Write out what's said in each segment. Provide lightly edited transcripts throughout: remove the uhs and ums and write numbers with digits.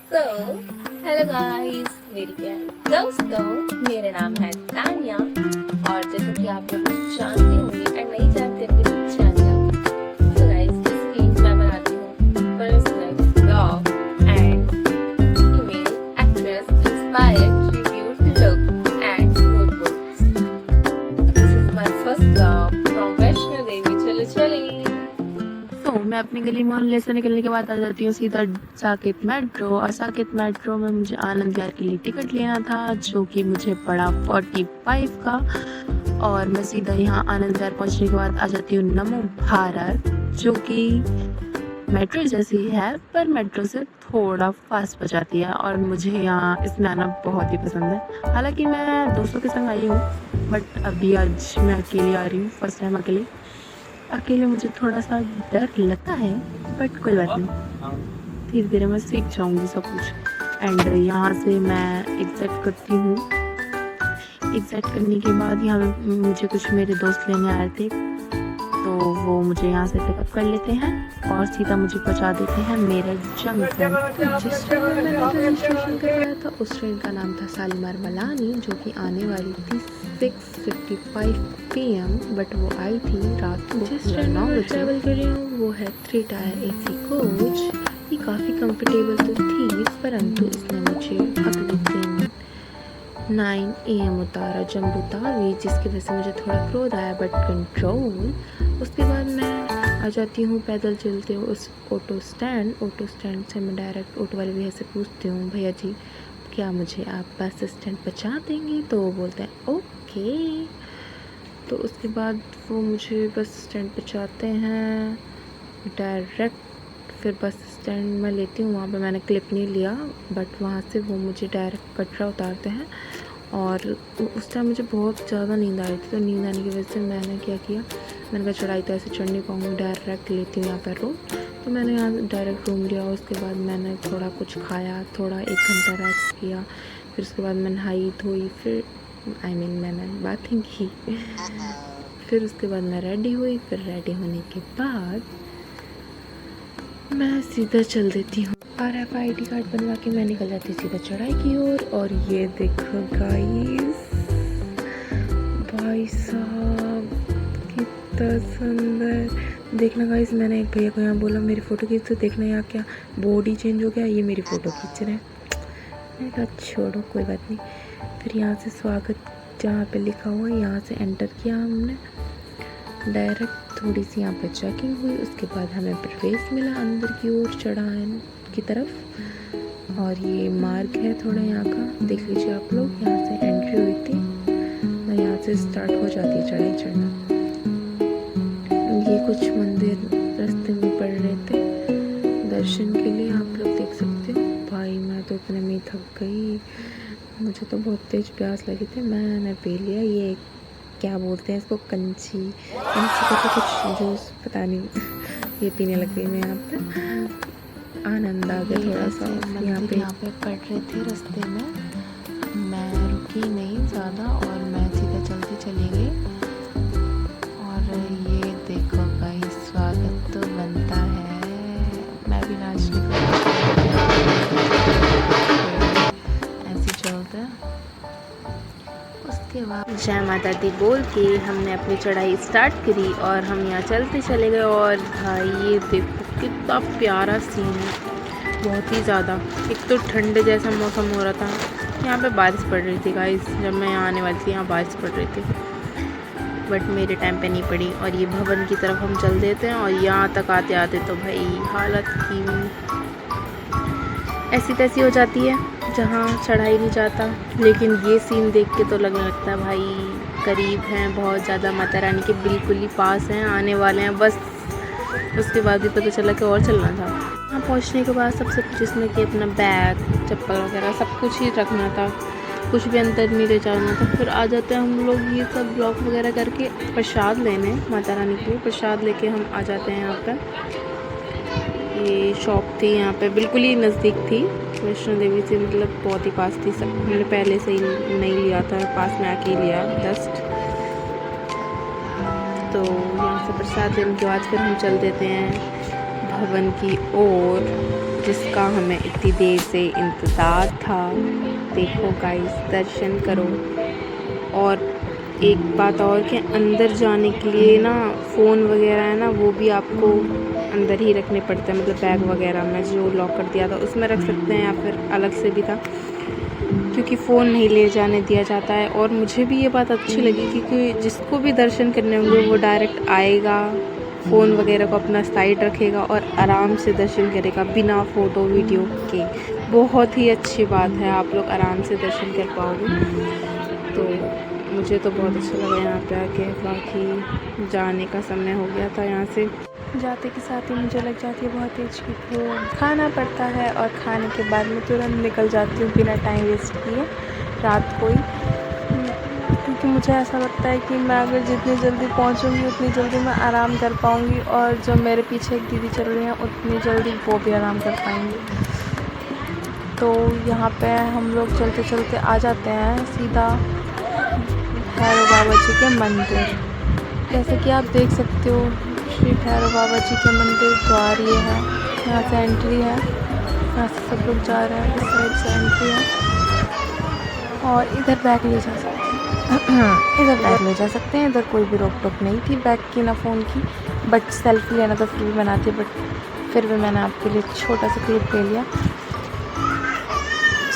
So hello guys, मेरी प्यारे दोस्तों, मेरा नाम है तानिया और जैसे कि आप लोग जानते होंगे एंड नहीं जानते तो जान जाओ। सो गाइस, इस वीडियो में मैं बनाती हूँ personal blog and female actress inspired reviewed look and mood boards. This is my first blog from Vaishno Devi. चलो चलिए। तो मैं अपनी गली मोहल्ले से निकलने के बाद आ जाती हूँ सीधा साकेत मेट्रो। और साकेत मेट्रो में मुझे आनंद विहार के लिए टिकट लेना था, जो कि मुझे पड़ा 45 का। और मैं सीधा यहाँ आनंद विहार पहुँचने के बाद आ जाती हूँ नमो भारत, जो कि मेट्रो जैसी ही है पर मेट्रो से थोड़ा फास्ट बजाती है। और मुझे यहाँ इसमें आना बहुत ही पसंद है। हालांकि मैं दोस्तों के संग आई हूँ, बट अभी आज मैं अकेली आ रही हूँ, फर्स्ट टाइम अकेले मुझे थोड़ा सा डर लगता है, बट कोई बात नहीं, धीरे धीरे मैं सीख जाऊंगी सब कुछ। एंड यहाँ से मैं एग्जैक्ट करती हूँ। एग्जैक्ट करने के बाद यहाँ पे मुझे कुछ मेरे दोस्त लेने आए थे, तो वो मुझे यहाँ से पिकअप कर लेते हैं और सीधा मुझे पहुँचा देते हैं मेरे जंक्शन। जिस ट्रेन में मैंने रजिस्ट्रेशन करवाया था उस ट्रेन का नाम था शालीमार मलानी, जो कि आने वाली थी 6:55 PM, बट वो आई थी रात को। जिस ट्रेन में मैं ट्रैवल कर रही हूँ वो है 3 टायर AC कोच। ये काफ़ी कंफर्टेबल तो थी, परंतु इसने मुझे अगले दिन 9 AM उतारा जम्मू तावी, जिसकी वजह से मुझे थोड़ा क्रोध आया बट कंट्रोल। उसके बाद मैं आ जाती हूँ पैदल चलते हुए उस ऑटो स्टैंड से मैं डायरेक्ट ऑटो वाले भैया से पूछती हूँ, भैया जी क्या मुझे आप बस स्टैंड पहुँचा देंगे? तो वो बोलते हैं ओके। तो उसके बाद वो मुझे बस स्टैंड पहुँचाते हैं डायरेक्ट। फिर बस स्टैंड में लेती हूँ, वहाँ पे मैंने क्लिप नहीं लिया, बट वहाँ से वो मुझे डायरेक्ट कटरा उतारते हैं। और उस टाइम मुझे बहुत ज़्यादा नींद आ रही थी, तो नींद आने की वजह से मैंने क्या किया, मैंने कहा चढ़ाई तो ऐसे चढ़ नहीं पाऊँगी, डायरेक्ट लेती हूँ यहाँ पर रूम। तो मैंने यहाँ डायरेक्ट रूम लिया। उसके बाद मैंने थोड़ा कुछ खाया, थोड़ा 1 घंटा रेस्ट किया। फिर उसके बाद मैं नहाई धोई, फिर मैंने बातें की। फिर उसके बाद मैं रेडी हुई। फिर रेडी होने के बाद मैं सीधा चल देती हूँ RFID कार्ड बनवा के मैं निकल जाती सीधा चढ़ाई की ओर। और ये देखो गाइस, भाई साहब कितना सुंदर। देखना गाइस, मैंने एक भैया को यहाँ बोला मेरी फ़ोटो खींच, तो देखना यहाँ क्या बॉडी चेंज हो गया, ये मेरी फ़ोटो खींच रहे हैं। मैंने कहा छोड़ो कोई बात नहीं। फिर यहाँ से स्वागत जहाँ पे लिखा हुआ है यहाँ से एंटर किया हमने डायरेक्ट। थोड़ी सी यहाँ पे चेकिंग हुई, उसके बाद हमें प्रवेश मिला अंदर की ओर चढ़ाई की तरफ। और ये मार्ग है थोड़ा यहाँ का, देख लीजिए आप लोग। यहाँ से एंट्री हुई थी और यहाँ से स्टार्ट हो जाती है चढ़ाई चढ़ना। ये कुछ मंदिर रास्ते में पड़ रहे थे दर्शन के लिए, आप लोग देख सकते हो। भाई मैं तो इतने में थक गई, मुझे तो बहुत तेज प्यास लगी थी। मैंने पी लिया, ये क्या बोलते हैं इसको, कंची का तो कुछ जूस पता नहीं, ये पीने लग गई मैं। यहाँ पे आनंद आ गया थोड़ा सा। यहाँ पे पड़ रहे थे रास्ते में, मैं रुकी नहीं ज़्यादा और मैं सीधा चलती चली गई। और ये देखो भाई, स्वागत तो बनता है, मैं भी नाचने ऐसे चलता है। उसके बाद जय माता दी बोल के हमने अपनी चढ़ाई स्टार्ट करी और हम यहाँ चलते चले गए। और भाई ये देखो कितना प्यारा सीन है, बहुत ही ज़्यादा। एक तो ठंड जैसा मौसम हो रहा था, यहाँ पे बारिश पड़ रही थी गाइस। जब मैं यहाँ आने वाली थी यहाँ बारिश पड़ रही थी, बट मेरे टाइम पे नहीं पड़ी। और ये भवन की तरफ हम चल देते हैं और यहाँ तक आते आते तो भाई हालत की ऐसी तैसी हो जाती है जहाँ चढ़ाई नहीं जाता। लेकिन ये सीन देख के तो लगने लगता है भाई करीब हैं बहुत ज़्यादा, माता रानी के बिल्कुल ही पास हैं, आने वाले हैं बस। उसके बाद भी पता चला कि और चलना था। यहाँ पहुँचने के बाद सबसे कुछ इसमें कि अपना बैग चप्पल वगैरह सब कुछ ही रखना था, कुछ भी अंदर नहीं ले जाना था। फिर आ जाते हैं हम लोग ये सब ब्लॉक वगैरह करके प्रसाद लेने माता रानी के लिए। प्रसाद लेके हम आ जाते हैं यहाँ पर। ये शॉप थी यहाँ पे, बिल्कुल ही नज़दीक थी वैष्णो देवी से, मतलब बहुत ही पास थी। सब हमने पहले से ही नहीं लिया था, पास में आके ही लिया जस्ट। तो यहाँ से प्रसाद लेने के बाद फिर हम चल देते हैं भवन की ओर। जिसका हमें इतनी देर से इंतज़ार था। देखो गाइस, दर्शन करो। और एक बात और कि अंदर जाने के लिए ना फ़ोन वगैरह है ना, वो भी आपको अंदर ही रखने पड़ते हैं। मतलब बैग वगैरह में जो लॉक कर दिया था उसमें रख सकते हैं, या फिर अलग से भी था, क्योंकि फ़ोन नहीं ले जाने दिया जाता है। और मुझे भी ये बात अच्छी लगी, क्योंकि जिसको भी दर्शन करने होंगे वो डायरेक्ट आएगा, फ़ोन वगैरह को अपना साइड रखेगा और आराम से दर्शन करेगा बिना फ़ोटो वीडियो के। बहुत ही अच्छी बात है, आप लोग आराम से दर्शन कर पाओगे। तो मुझे तो बहुत अच्छा लगा यहाँ पे आके। बाकी जाने का समय हो गया था, यहाँ से जाते के साथ ही मुझे लग जाती है बहुत तेज की भूख। खाना पड़ता है और खाने के बाद मैं तुरंत निकल जाती हूँ बिना टाइम वेस्ट किए रात को ही, क्योंकि मुझे ऐसा लगता है कि मैं अगर जितनी जल्दी पहुँचूँगी उतनी जल्दी मैं आराम कर पाऊँगी, और जो मेरे पीछे एक दीदी चल रही हैं उतनी जल्दी वो भी आराम कर पाएंगी। तो यहाँ पे हम लोग चलते चलते आ जाते हैं सीधा भैरव बाबा जी के मंदिर। जैसे कि आप देख सकते हो, श्री भैरव बाबा जी के मंदिर द्वार ये है। यहाँ से एंट्री है, यहाँ से सब लोग जा रहे हैं, इस साइड से एंट्री है। और इधर बैग ले जा सकते हैं इधर बैग ले जा सकते हैं। इधर कोई भी रोक टोक नहीं थी बैग की ना फ़ोन की, बट सेल्फी लेना तो फिर भी मना थी, बट फिर भी मैंने आपके लिए छोटा सा क्लिप ले लिया।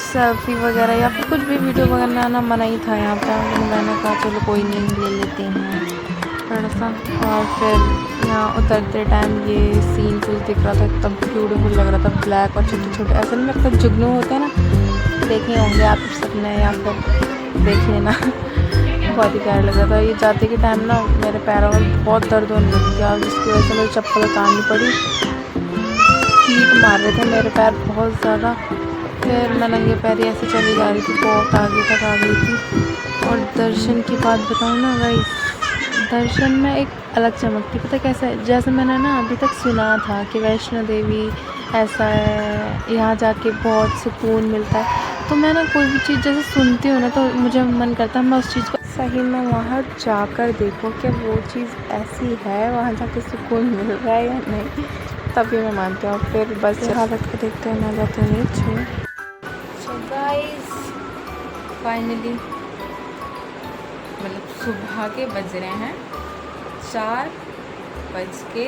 सेल्फी वगैरह या फिर कुछ भी वीडियो बनाना मना ही था यहाँ पर। मैंने कहा चलो कोई नहीं, ले लेते हैं थोड़ा सा। और फिर यहाँ उतरते टाइम ये सीन कुछ दिख रहा था, एकदम ब्यूटीफुल लग रहा था, ब्लैक और छोटे छोटे, ऐसे में मतलब जुगनू होते हैं ना, देखे होंगे आप सबने या फिर देख लेना। बहुत ही प्यारा लग रहा था। ये जाते के टाइम ना मेरे पैरों में बहुत दर्द होने लग गया, जिसकी वजह से मुझे चप्पल उतारनी पड़ी। हीट मार रहे थे मेरे पैर बहुत ज़्यादा। फिर मैं नंगे पैर ऐसे चली जा रही थी, बहुत आगे तक आ गई थी। और दर्शन की बात बताऊँ ना गाइस, दर्शन में एक अलग चमक थी। पता कैसा है, जैसे मैंने ना अभी तक सुना था कि वैष्णो देवी ऐसा है, यहाँ जाके बहुत सुकून मिलता है। तो मैं ना कोई भी चीज़ जैसे सुनती हूँ ना, तो मुझे मन करता है मैं उस चीज़ को सही में वहाँ जाकर देखूँ कि वो चीज़ ऐसी है, वहाँ जाके सुकून मिल रहा है या नहीं, तभी मैं मानती हूँ। फिर बस हालत को देखते हैं, मैं जाती हूँ नीचे। गाइस फाइनली मतलब सुबह के बज रहे हैं 4:50।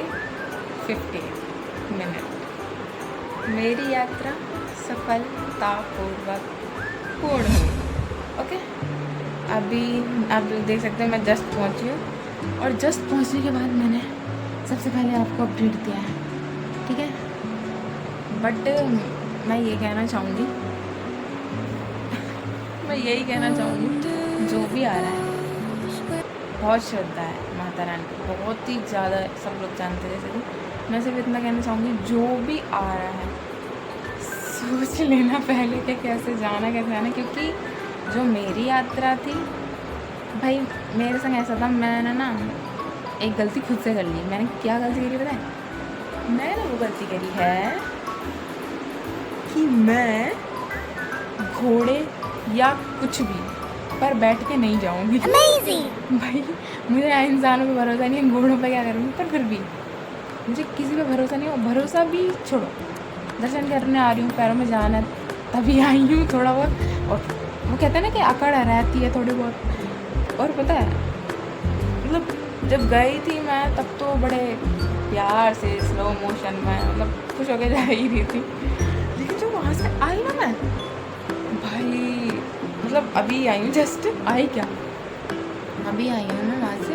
मेरी यात्रा सफलतापूर्वक पूर्ण हुई। ओके, अभी आप देख सकते हैं मैं जस्ट पहुंची हूँ, और जस्ट पहुंचने के बाद मैंने सबसे पहले आपको अपडेट दिया है, ठीक है। बट मैं ये कहना चाहूँगी जो भी आ रहा है बहुत श्रद्धा है माता रानी की, बहुत ही ज़्यादा, सब लोग जानते हैं। जैसे कि मैं सिर्फ इतना कहना चाहूँगी, जो भी आ रहा है सोच लेना पहले कि कैसे जाना, क्योंकि जो मेरी यात्रा थी भाई, मेरे संग ऐसा था, मैंने ना एक गलती खुद से कर ली। मैंने क्या गलती करी पता है? मैंने वो गलती करी है कि मैं घोड़े या कुछ भी पर बैठ के नहीं जाऊंगी। भाई मुझे इंसानों पे भरोसा नहीं है, घोड़ों पे क्या करूँगी, पर फिर भी मुझे किसी पे भरोसा नहीं हो। भरोसा भी छोड़ो, दर्शन करने आ रही हूँ, पैरों में जान है तभी आई हूँ थोड़ा बहुत। और वो कहते हैं ना कि अकड़ रहती है थोड़ी बहुत। और पता है मतलब जब गई थी मैं, तब तो बड़े प्यार से स्लो मोशन में मतलब खुश होकर जा ही रही थी। लेकिन जो वहाँ से आई ना मैं, भाई मतलब अभी आई हूँ, जस्ट आई क्या, अभी आई हूँ मैं वहाँ से।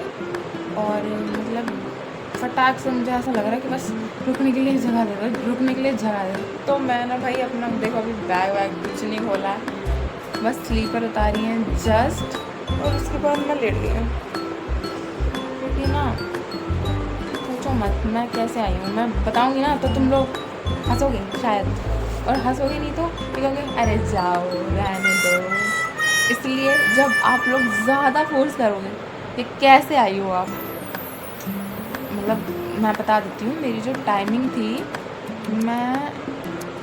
और मतलब फटाक से मुझे ऐसा लग रहा है कि बस रुकने के लिए जगह दे दो, तो मैं ना भाई अपना देखो अभी बैग वैग कुछ नहीं खोला है, बस स्लीपर उतारी हैं जस्ट, और उसके बाद मैं लेट गई हूँ। क्योंकि ना पूछो मत मैं कैसे आई हूँ, मैं बताऊँगी ना तो तुम लोग हंसोगे शायद, और हंसोगे नहीं तो कहोगे अरे जाओ रहने दो। इसलिए जब आप लोग ज़्यादा फोर्स करोगे कि कैसे आई हो आप, मतलब मैं बता देती हूँ मेरी जो टाइमिंग थी, मैं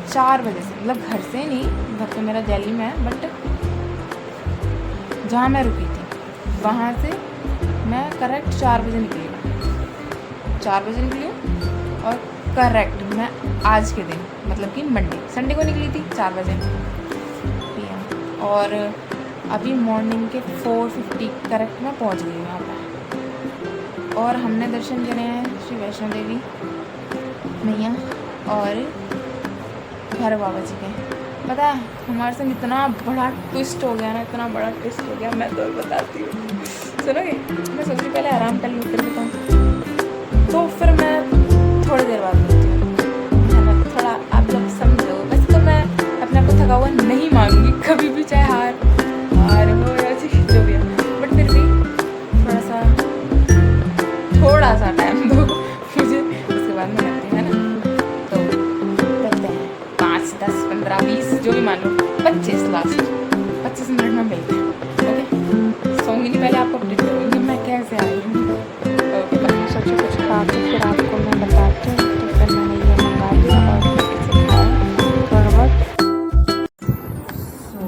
4 बजे से, मतलब घर से नहीं, घर तो मेरा दिल्ली में है, बट जहाँ मैं रुकी थी वहाँ से मैं करेक्ट 4 बजे निकली हूँ। 4 बजे निकली हूँ और करेक्ट मैं आज के दिन मतलब कि मंडे, संडे को निकली थी 4 बजे PM, और अभी मॉर्निंग के 4:50 करेक्ट मैं पहुंच गई हूँ यहाँ पर। और हमने दर्शन करे हैं श्री वैष्णो देवी मैया और भैरव बाबा जी के। पता है हमारे संग इतना बड़ा ट्विस्ट हो गया ना, इतना बड़ा ट्विस्ट हो गया, मैं तो बताती हूँ, सुनोगे? मैं सोच रही पहले आराम कर लूँ फिर बताऊँ, तो फिर मैं थोड़ी देर बाद मिलती हूँ, है ना? थोड़ा आप लोग समझो। वैसे तो मैं अपने आप को थका हुआ नहीं मानूंगी कभी भी, चाहे हार हो या जो भी है, बट फिर भी थोड़ा सा टाइम दो मुझे, उसके बाद मैं करती हूँ, है ना? तो करते हैं 5, 10, 15, 20 जो भी मान लो, 25 लास्ट 25 मिनट में मिलते हैं। ओके, सोंगी नहीं, पहले आपको अपडेट करूँगी मैं कैसे आई हूँ। ओके, सोचो कुछ खा के फिर आपको मैं बताती हूँ। तो फिर मैंने ये मंगा लिया और फिर इसे खाया थोड़ा बहुत। सो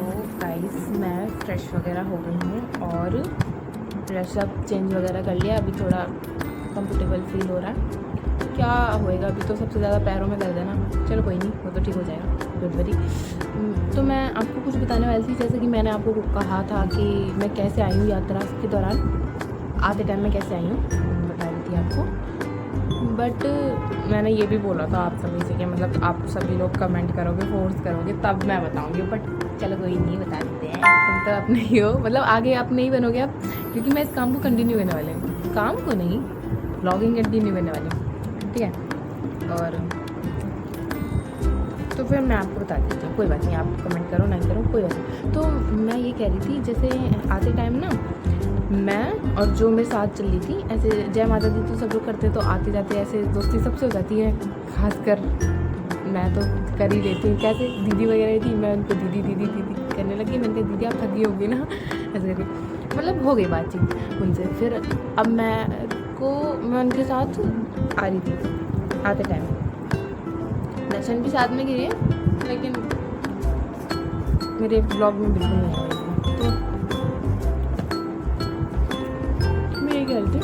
गाइस मैं फ्रेश वगैरह हो गई हूँ और ड्रेसअप चेंज वगैरह कर लिया। अभी थोड़ा कंफर्टेबल फील हो रहा है। क्या होएगा, अभी तो सबसे ज़्यादा पैरों में दर्द है ना, चलो कोई नहीं, वो तो ठीक हो जाएगा, डोंट वरी। तो मैं आपको कुछ बताने वाली थी, जैसे कि मैंने आपको कहा था कि मैं कैसे आई हूँ यात्रा के दौरान, आते टाइम में कैसे आई हूँ बता रही थी आपको। बट मैंने ये भी बोला था आप सभी से कि मतलब आप सभी लोग कमेंट करोगे, फोर्स करोगे तब मैं बताऊँगी, बट चलो कोई नहीं, बता देते हैं। तुम तो अपने ही हो, मतलब आगे अपने ही बनोगे आप, क्योंकि मैं इस काम को कंटिन्यू करने वाली हूँ, काम को नहीं, ब्लॉगिंग कंटिन्यू करने वाली हूँ, ठीक है? और तो फिर मैं आपको बता देती हूँ, कोई बात नहीं, आप कमेंट करो नहीं करो कोई बात नहीं। तो मैं ये कह रही थी, जैसे आते टाइम ना मैं और जो मेरे साथ चल रही थी, ऐसे जय माता दी तो सब लोग करते, तो आते जाते ऐसे दोस्ती सबसे हो जाती है, खासकर मैं तो कर ही लेती हूँ। कैसे दीदी वगैरह थी, मैं उनको दीदी दीदी दीदी करने लगी। मैंने कहा दीदी आप थकी होगी ना, ऐसे करके मतलब हो गई बातचीत उनसे। फिर अब मैं उनके साथ आ रही थी आते टाइम, दर्शन भी साथ में गिरे, लेकिन मेरे ब्लॉग में बिल्कुल नहीं आया। तो मैं ये कह रही थी,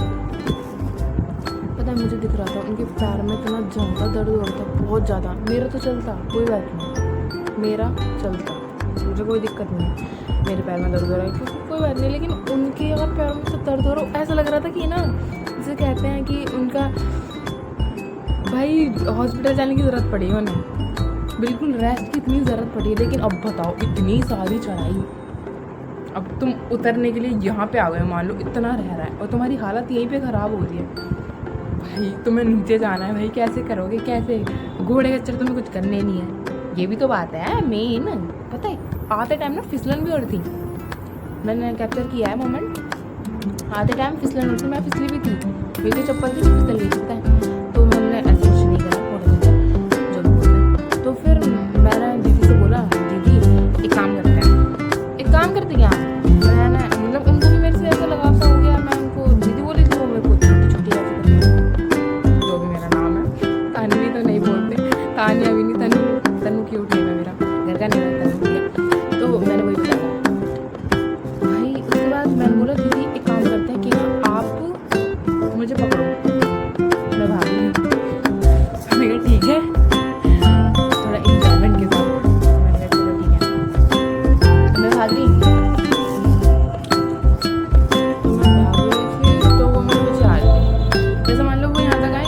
पता है मुझे दिख रहा था उनके पैर में इतना ज़्यादा दर्द हो रहा था, बहुत ज़्यादा। मेरा तो चलता, कोई बात नहीं, मेरा चलता, मुझे कोई दिक्कत नहीं है, मेरे पैर में दर्द हो रहा है क्योंकि कोई बात नहीं, लेकिन उनके अगर पैरों में से दर्द हो रहा हो, ऐसा लग रहा था कि ना, जैसे कहते हैं कि उनका भाई हॉस्पिटल जाने की ज़रूरत पड़ी है उन्हें, बिल्कुल रेस्ट की इतनी ज़रूरत पड़ी है। लेकिन अब बताओ, इतनी सारी चढ़ाई, अब तुम उतरने के लिए यहाँ पे आ गए, मान लो इतना रह रहा है और तुम्हारी हालत यहीं पे ख़राब हो रही है, भाई तुम्हें नीचे जाना है, भाई कैसे करोगे, कैसे? घोड़े खच्चर तुम्हें कुछ करने नहीं है, ये भी तो बात है मेन। पता है आते टाइम ना फिसलन भी हो रही थी, मैंने कैप्चर किया है मोमेंट। आते टाइम फिसलन हो रही थी, मैं फिसली भी थी, मेरी जो चप्पल थी फिसल गई थी, पता है? तो मैंने ऐसा कुछ नहीं करा, घोड़े खच्चर जो भी बोलते हैं। तो फिर मैंने दीदी से बोला, दीदी एक काम करते हैं, एक काम करते क्या, मैंने मतलब उनको भी मेरे से ऐसा लगाव सा हो गया, मैं उनको दीदी बोली थी, वो मेरे को छोटी छोटी ऐसे करती, जो भी मेरा नाम है, तानवी तो नहीं बोलते, तानिया भी नहीं, तनु क्यूट नहीं है, मेरा घर का नहीं है तनु है। तो मैंने वही बताया भाई। उसके बाद मैंने बोला दीदी एक काम करते हैं कि ना आप मुझे पकड़ो, मैं भाग रही हूँ। मैंने कहा ठीक है, थोड़ा इंजॉयमेंट के साथ। मैंने कहा चलो ठीक है, मैं भाग रही। तो वो मेरे पीछे आ रही थी, जैसे मान लो वो यहाँ तक आए,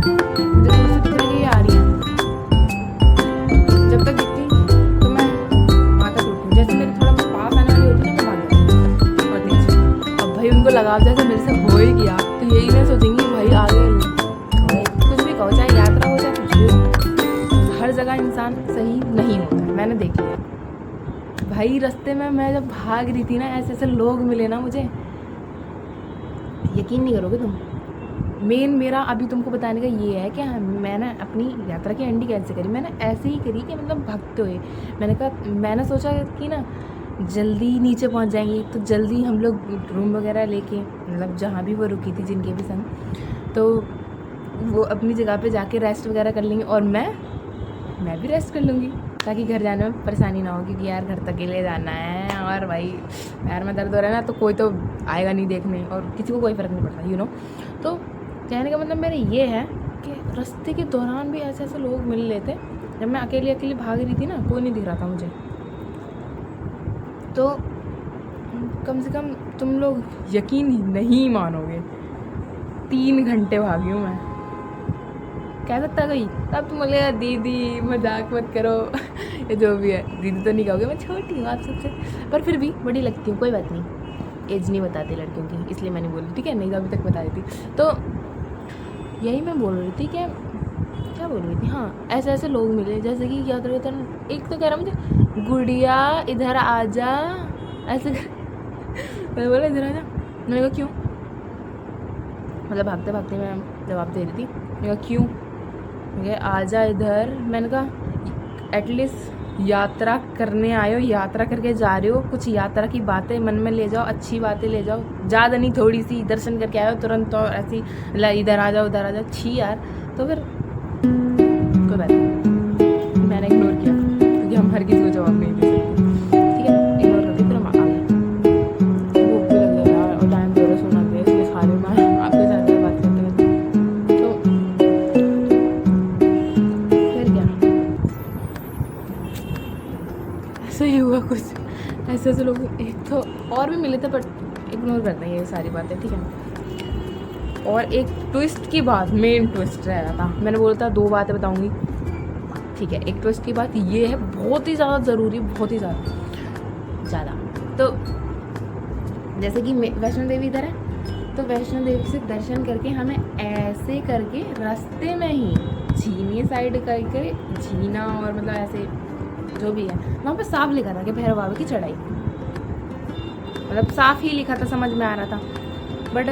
मुझे दूर से दिख रहा है कि ये आ रही है, जब तक दिखती तो मैं वहाँ तक रुकती हूँ, जैसे मेरे थोड़ा पास आने वाली होती है ना, मैं भाग जाती हूँ और नीचे। अब भाई उनको लगाव जैसे मेरे से हो ही गया, तो यही मैं सोचेंगी भाई आगे कुछ भी कहो, चाहे यात्रा हो चाहे कुछ भी हो, हर जगह इंसान सही नहीं होता है, मैंने देख लिया भाई। रास्ते में मैं जब भाग रही थी ना, ऐसे ऐसे लोग मिले ना मुझे, यकीन नहीं करोगे तुम। मेन मेरा अभी तुमको बताने का ये है कि मैंने अपनी यात्रा की एंडिंग कैसे करी, मैंने ऐसे ही करी कि मतलब भागते हुए। मैंने सोचा कि ना जल्दी नीचे पहुंच जाएंगे, तो जल्दी हम लोग रूम वगैरह लेके, मतलब जहाँ भी वो रुकी थी जिनके भी संग, तो वो अपनी जगह पे जाके रेस्ट वगैरह कर लेंगे और मैं भी रेस्ट कर लूँगी, ताकि घर जाने में परेशानी ना हो, क्योंकि यार घर तक अकेले जाना है और भाई पैर में दर्द हो रहा है ना, तो कोई तो आएगा नहीं देखने और किसी को कोई फ़र्क नहीं पड़ता, यू नो। तो कहने का मतलब मेरा ये है कि रास्ते के दौरान भी ऐसे ऐसे लोग मिल लेते जब मैं अकेले अकेले भाग रही थी ना, कोई नहीं दिख रहा था मुझे। तो कम से कम तुम लोग यकीन नहीं मानोगे, 3 घंटे भागी हूँ मैं। कह सकता गई तब तुम बोलेगा दीदी मजाक मत करो ये जो भी है, दीदी तो नहीं कहोगे, मैं छोटी हूँ आप सबसे, पर फिर भी बड़ी लगती हूँ। कोई बात नहीं, एज नहीं बताते लड़कियों की, इसलिए मैंने बोली, ठीक है, नहीं तो अभी तक बता रही थी। तो यही मैं बोल रही थी कि क्या बोल रही थी, हाँ, ऐसे ऐसे लोग मिले, जैसे कि याद रहता है, एक तो कह रहा मुझे गुड़िया इधर आ जा, ऐसे मैं बोला इधर आ जा, मैंने कहा क्यों, मतलब भागते भागते मैं जवाब दे रही थी, मैंने कहा क्यों, आ जा इधर। मैंने कहा एटलीस्ट यात्रा करने आए हो, यात्रा करके जा रहे हो, कुछ यात्रा की बातें मन में ले जाओ, अच्छी बातें ले जाओ, ज़्यादा नहीं, थोड़ी सी दर्शन करके आए हो तुरंत, तो ऐसी इधर आ जाओ उधर आ जाओ, छी यार। तो फिर कोई बात नहीं, मैंने इग्नोर किया क्योंकि हम हर किसी को जवाब नहीं दे सकते, ठीक है, इग्नोर करके फिर हम आ गए। भूख भी लग गया यार और टाइम ज़्यादा सोना गया, इसलिए खा रही हूँ मैं आपके साथ बात करते करते। तो फिर क्या, ऐसा ही हुआ कुछ, ऐसे ऐसे लोग, एक तो और भी मिले थे, बट इग्नोर करते हैं ये सारी बातें, ठीक है। और एक ट्विस्ट की बात, मेन ट्विस्ट रह रहा था, मैंने बोला था 2 बातें बताऊंगी, ठीक है। एक ट्विस्ट की बात ये है, बहुत ही ज़्यादा ज़रूरी, बहुत ही ज़्यादा। तो जैसे कि वैष्णो देवी इधर है, तो वैष्णो देवी से दर्शन करके हमें ऐसे करके रास्ते में ही झीनी साइड करके, झीना और मतलब ऐसे जो भी है, वहाँ पे साफ लिखा था कि भैरव बाबा की चढ़ाई, मतलब साफ ही लिखा था, समझ में आ रहा था, बट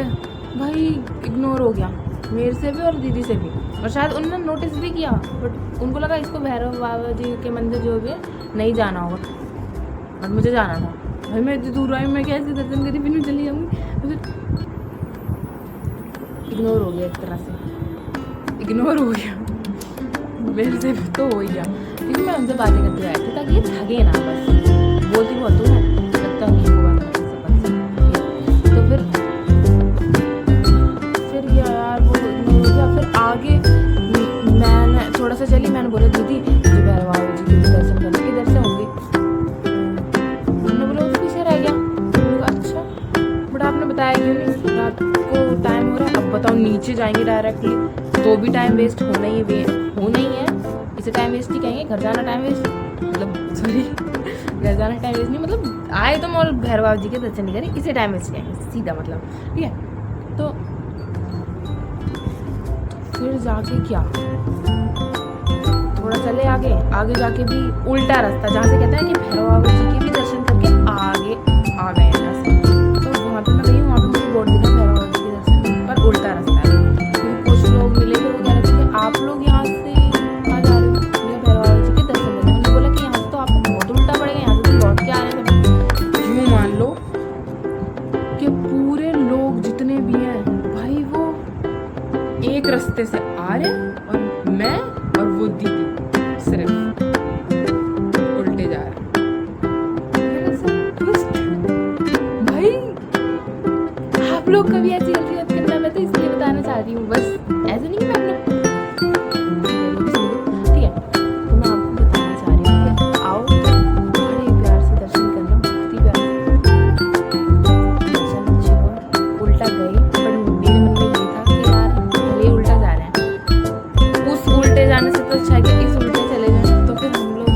भाई इग्नोर हो गया मेरे से भी और दीदी से भी, और शायद उन्होंने नोटिस भी किया, बट उनको लगा इसको भैरव बाबा जी के मंदिर जो भी है नहीं जाना होगा, बट मुझे जाना था। भाई मैं इतनी दूर आई, मैं कैसे दर्शन करी, फिर मैं चली जाऊँगी, तो फिर इग्नोर हो गया, एक तरह से इग्नोर हो गया मेरे से तो हो ही गया, क्योंकि मैं उनसे बातें करते आई थी ताकि ये थके ना, बस बोलती बहुत हूँ मैं, लगता नहीं है वो बात तो फिर क्या यार, वो इग्नोर हो गया। फिर आगे मैंने थोड़ा सा चली, मैंने बोला दीदी मुझे भैरव बाबा जी के दर्शन करने, किधर से होंगे, उन्होंने बोला उसके पीछे रह गया, मैंने कहा अच्छा, बट आपने बताया क्यों नहीं, रात को टाइम हो रहा है, अब बताओ नीचे जाएंगे डायरेक्टली, तो भी टाइम वेस्ट होना ही है, इसे टाइम वेस्ट ही कहेंगे, घर जाना टाइम वेस्ट, मतलब सॉरी घर जाना टाइम वेस्ट नहीं, मतलब आए तो मॉल भैरव बाबा जी के दर्शन नहीं करें, इसे टाइम वेस्ट कहेंगे सीधा, मतलब ठीक है। तो फिर जाके क्या, थोड़ा चले आगे जाके भी उल्टा रास्ता, जहाँ से कहते हैं कि भैरव बाबा जी के भी दर्शन करके आगे आ गए हैं ऐसे, तो वहाँ पे मैं गई, वहाँ पे मुझे बोर्ड दिखा भैरव बाबा जी के दर्शन, पर उल्टा रास्ता है, क्योंकि कुछ लोग मिले थे, वो कह रहे थे कि आप लोग यहाँ से आ जा रहे हो भैरव बाबा जी के दर्शन करने, उन्होंने बोला कि यहाँ से तो आपको बहुत उल्टा पड़ेगा, यहाँ से तो लौट के आ रहे थे। यूँ मान लो कि पूरे लोग जितने भी हैं भाई, वो एक रास्ते से आ रहे हैं, और मैं और वो दीदी सिर्फ उल्टे जा रहे हैं। भाई आप लोग कभी ऐसी गलती मत करना, मैं तो इसलिए बताना चाह रही हूँ, बस ऐसे नहीं कि मैं अपने, ठीक है, तो मैं आपको बताना चाह रही हूँ कि आओ बड़े प्यार से दर्शन करना, भक्ति प्यार से दर्शन अच्छे हो, उल्टा गए, पर मेरे मन में ये था कि यार भले उल्टा जा रहे हैं, उस उल्टे जाने से तो अच्छा है कि इस उल्टे चले जाएं, तो फिर हम लोग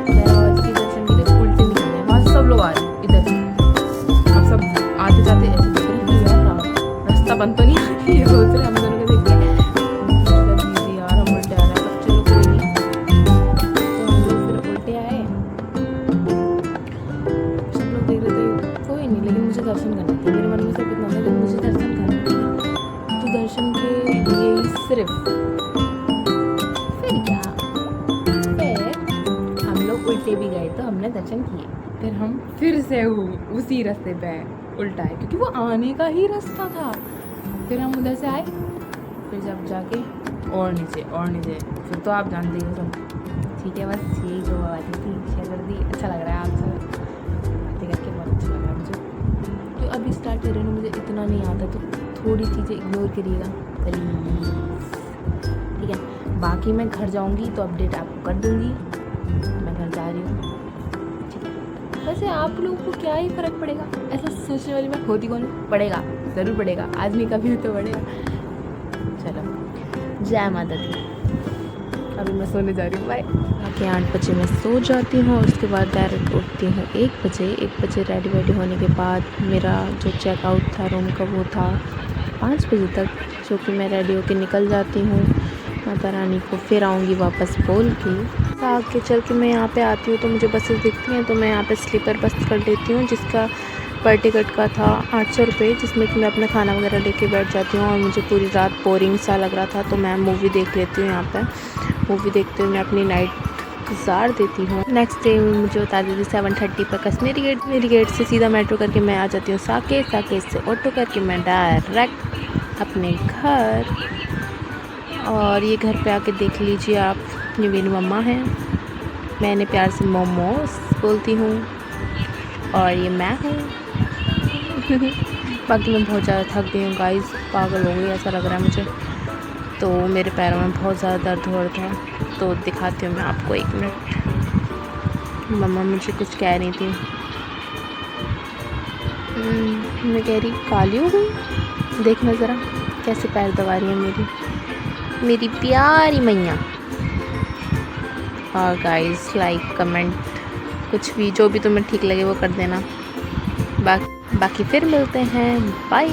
भैरव बाबा जी के दर्शन के लिए उल्टे निकल रहे हैं, वहाँ से सब लोग आ रहे हैं इधर, अब सब आते जाते ऐसे देख रहे हैं यार रास्ता बंद तो नहीं है, ये सोच रहे हम दोनों को देख के, दीदी यार हम उल्टे आ रहे हैं, सब चलो कोई नहीं, तो हम लोग फिर उल्टे आए, सब लोग देख रहे थे कोई नहीं, लेकिन मुझे दर्शन करना था, मेरे मन में सिर्फ इतना था कि मुझे दर्शन करना था, तो दर्शन के लिए ही सिर्फ, फिर क्या, फिर हम लोग उल्टे भी गए तो हमने दर्शन किए, फिर हम फिर से उसी रास्ते पे उल्टा है, क्योंकि वो आने का ही रास्ता था, फिर हम उधर से आए, फिर जब जाके और नीचे, फिर तो आप जानते हो सब, ठीक है, बस यही जो बात थी, शेयर कर दी, अच्छा लग रहा है आपसे बातें करके, बहुत अच्छा लग रहा है मुझे, तो अभी स्टार्ट कर रही हूँ, मुझे इतना नहीं आता, तो थोड़ी चीज़ें इग्नोर करिएगा प्लीज़, ठीक है। बाकी मैं घर जाऊंगी तो अपडेट आपको कर दूंगी। मैं घर जा रही हूँ, ठीक है। वैसे आप लोगों को क्या ही फ़र्क पड़ेगा, ऐसा सोचने वाली मैं होती कौन हूँ? पड़ेगा, ज़रूर पड़ेगा, आज नहीं कभी तो पड़ेगा। चलो, जय माता दी। अभी मैं सोने जा रही हूँ, बाय। बाकी 8 बजे मैं सो जाती हूँ और उसके बाद डायरेक्ट उठती हूँ 1 बजे। 1 बजे रेडी होने के बाद मेरा जो चेकआउट था रूम का वो था 5 बजे तक, जो कि मैं रेडी होकर निकल जाती हूँ। माता रानी को फिर आऊँगी वापस बोल के। आगे चल के मैं यहाँ पे आती हूँ तो मुझे बसेस दिखती हैं, तो मैं यहाँ पे स्लीपर बस कर लेती हूँ, जिसका पर टिकट का था 800 रुपये, जिसमें कि मैं अपना खाना वगैरह लेके बैठ जाती हूँ। और मुझे पूरी रात बोरिंग सा लग रहा था तो मैं मूवी देख लेती हूँ। यहाँ पे मूवी देखते हुए मैं अपनी नाइट गुजार देती हूँ। नेक्स्ट डे मुझे बता देती 7:30 पर कश्मीरी गेट। मेरी गेट से सीधा मेट्रो करके मैं आ जाती हूँ साकेत। साकेत से ऑटो करके मैं डायरेक्ट अपने घर। और ये घर पे आके देख लीजिए आप, ये मेरी मम्मा है, मैंने प्यार से मोमोस बोलती हूँ, और ये मैं हूँ। बाकी मैं बहुत ज़्यादा थक गई हूँ गाइस, पागल हो गई ऐसा लग रहा है मुझे। तो मेरे पैरों में बहुत ज़्यादा दर्द हो रहा था, तो दिखाती हूँ मैं आपको 1 मिनट। मम्मा मुझे कुछ कह रही थी, मैं कह रही काली हो गई, देखना ज़रा कैसे पैर दबा रही है मेरी प्यारी मैया। और गाइस लाइक कमेंट कुछ भी, जो भी तुम्हें ठीक लगे वो कर देना। बाकी फिर मिलते हैं, बाय।